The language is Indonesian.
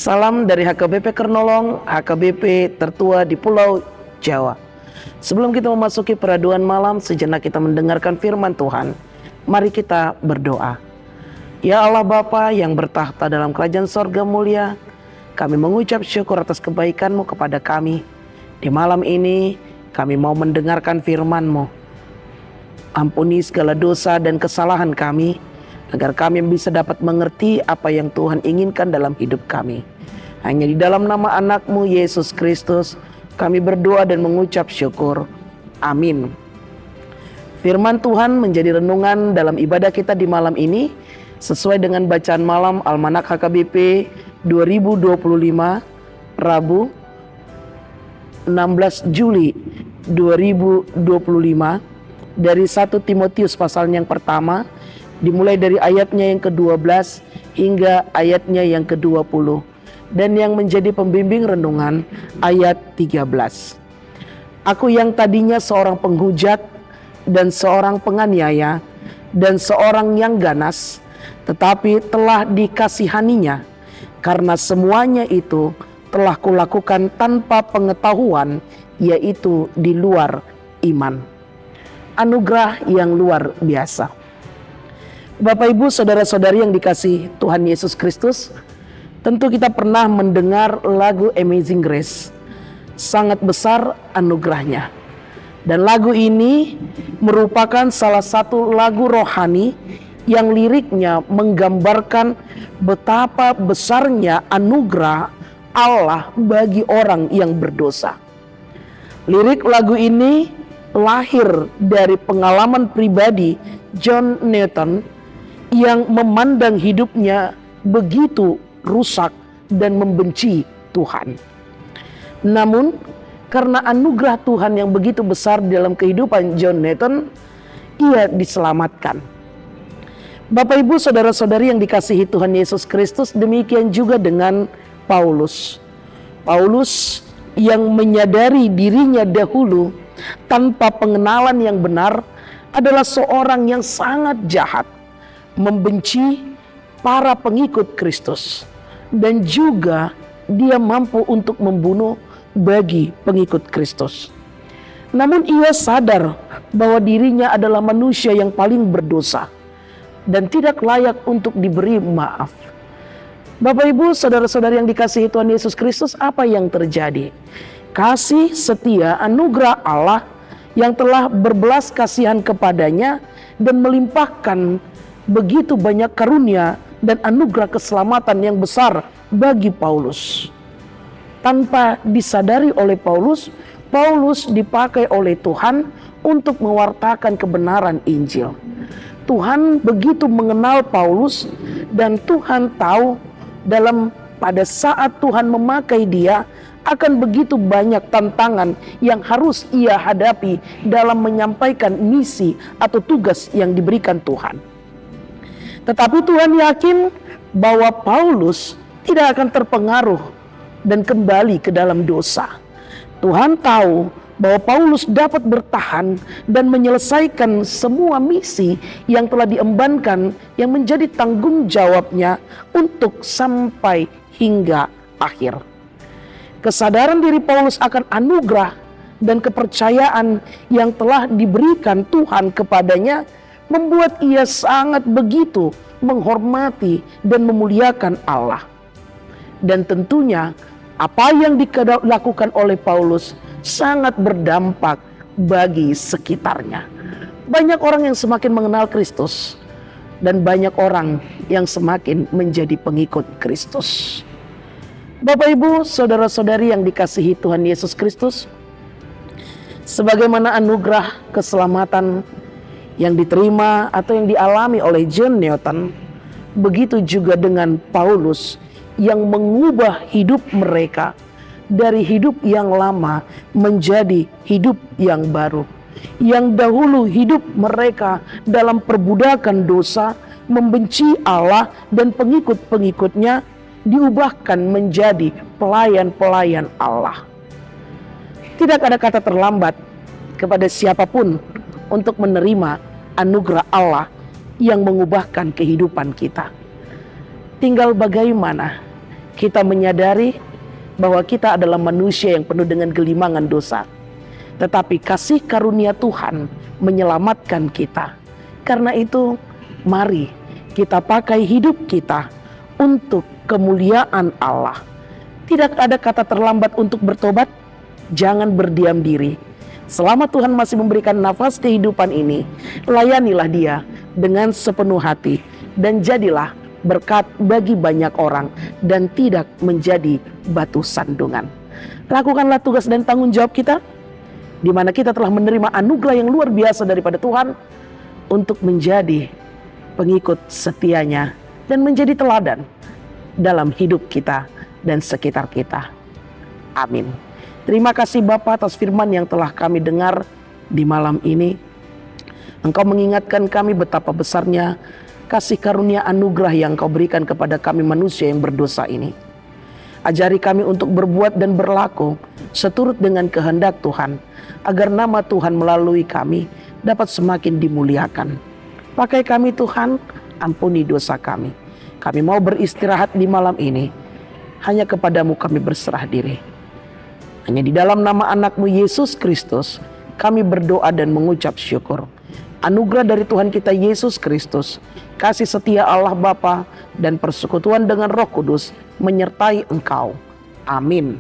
Salam dari HKBP Kernolong, HKBP tertua di Pulau Jawa. Sebelum kita memasuki peraduan malam, sejenak kita mendengarkan firman Tuhan. Mari kita berdoa. Ya Allah Bapa yang bertahta dalam kerajaan sorga mulia, kami mengucap syukur atas kebaikan-Mu kepada kami. Di malam ini kami mau mendengarkan firman-Mu. Ampuni segala dosa dan kesalahan kami, agar kami bisa dapat mengerti apa yang Tuhan inginkan dalam hidup kami. Hanya di dalam nama anak-Mu Yesus Kristus kami berdoa dan mengucap syukur. Amin. Firman Tuhan menjadi renungan dalam ibadah kita di malam ini sesuai dengan bacaan malam Almanak HKBP 2025 Rabu 16 Juli 2025 dari 1 Timotius pasal yang pertama, dimulai dari ayatnya yang ke-12 hingga ayatnya yang ke-20. Dan yang menjadi pembimbing renungan ayat 13. Aku yang tadinya seorang penghujat dan seorang penganiaya dan seorang yang ganas, tetapi telah dikasihaninya, karena semuanya itu telah kulakukan tanpa pengetahuan, yaitu di luar iman. Anugerah yang luar biasa. Bapak Ibu saudara-saudari yang dikasihi Tuhan Yesus Kristus, tentu kita pernah mendengar lagu Amazing Grace. Sangat besar anugerahnya. Dan lagu ini merupakan salah satu lagu rohani yang liriknya menggambarkan betapa besarnya anugerah Allah bagi orang yang berdosa. Lirik lagu ini lahir dari pengalaman pribadi John Newton yang memandang hidupnya begitu rusak dan membenci Tuhan. Namun karena anugerah Tuhan yang begitu besar dalam kehidupan John Newton, ia diselamatkan. Bapak Ibu saudara-saudari yang dikasihi Tuhan Yesus Kristus, demikian juga dengan Paulus. Paulus yang menyadari dirinya dahulu tanpa pengenalan yang benar adalah seorang yang sangat jahat, membenci para pengikut Kristus, dan juga dia mampu untuk membunuh bagi pengikut Kristus. Namun ia sadar bahwa dirinya adalah manusia yang paling berdosa dan tidak layak untuk diberi maaf. Bapak Ibu saudara-saudari yang dikasihi Tuhan Yesus Kristus, apa yang terjadi? Kasih setia anugerah Allah yang telah berbelas kasihan kepadanya dan melimpahkan begitu banyak karunia dan anugerah keselamatan yang besar bagi Paulus. Tanpa disadari oleh Paulus, Paulus dipakai oleh Tuhan untuk mewartakan kebenaran Injil. Tuhan begitu mengenal Paulus dan Tuhan tahu pada saat Tuhan memakai dia akan begitu banyak tantangan yang harus ia hadapi dalam menyampaikan misi atau tugas yang diberikan Tuhan. Tetapi Tuhan yakin bahwa Paulus tidak akan terpengaruh dan kembali ke dalam dosa. Tuhan tahu bahwa Paulus dapat bertahan dan menyelesaikan semua misi yang telah diembankan yang menjadi tanggung jawabnya untuk sampai hingga akhir. Kesadaran diri Paulus akan anugerah dan kepercayaan yang telah diberikan Tuhan kepadanya membuat ia sangat begitu menghormati dan memuliakan Allah. Dan tentunya apa yang dilakukan oleh Paulus sangat berdampak bagi sekitarnya. Banyak orang yang semakin mengenal Kristus dan banyak orang yang semakin menjadi pengikut Kristus. Bapak Ibu saudara-saudari yang dikasihi Tuhan Yesus Kristus, sebagaimana anugerah keselamatan yang diterima atau yang dialami oleh John Newton, begitu juga dengan Paulus yang mengubah hidup mereka dari hidup yang lama menjadi hidup yang baru. Yang dahulu hidup mereka dalam perbudakan dosa, membenci Allah dan pengikut-pengikutnya, diubahkan menjadi pelayan-pelayan Allah. Tidak ada kata terlambat kepada siapapun untuk menerima anugerah Allah yang mengubahkan kehidupan kita. Tinggal bagaimana Kita menyadari bahwa kita adalah manusia yang penuh dengan gelimangan dosa. Tetapi kasih karunia Tuhan menyelamatkan kita. Karena itu, mari kita pakai hidup kita untuk kemuliaan Allah. Tidak ada kata terlambat untuk bertobat. Jangan berdiam diri. Selama Tuhan masih memberikan nafas kehidupan ini, layanilah Dia dengan sepenuh hati dan jadilah berkat bagi banyak orang dan tidak menjadi batu sandungan. Lakukanlah tugas dan tanggung jawab kita, di mana kita telah menerima anugerah yang luar biasa daripada Tuhan untuk menjadi pengikut setianya dan menjadi teladan dalam hidup kita dan sekitar kita. Amin. Terima kasih Bapa atas firman yang telah kami dengar di malam ini. Engkau mengingatkan kami betapa besarnya kasih karunia anugerah yang Engkau berikan kepada kami manusia yang berdosa ini. Ajari kami untuk berbuat dan berlaku seturut dengan kehendak Tuhan, agar nama Tuhan melalui kami dapat semakin dimuliakan. Pakai kami Tuhan, ampuni dosa kami. Kami mau beristirahat di malam ini, hanya kepadamu kami berserah diri. Hanya di dalam nama anak-Mu Yesus Kristus, kami berdoa dan mengucap syukur. Anugerah dari Tuhan kita Yesus Kristus, kasih setia Allah Bapa dan persekutuan dengan Roh Kudus menyertai engkau. Amin.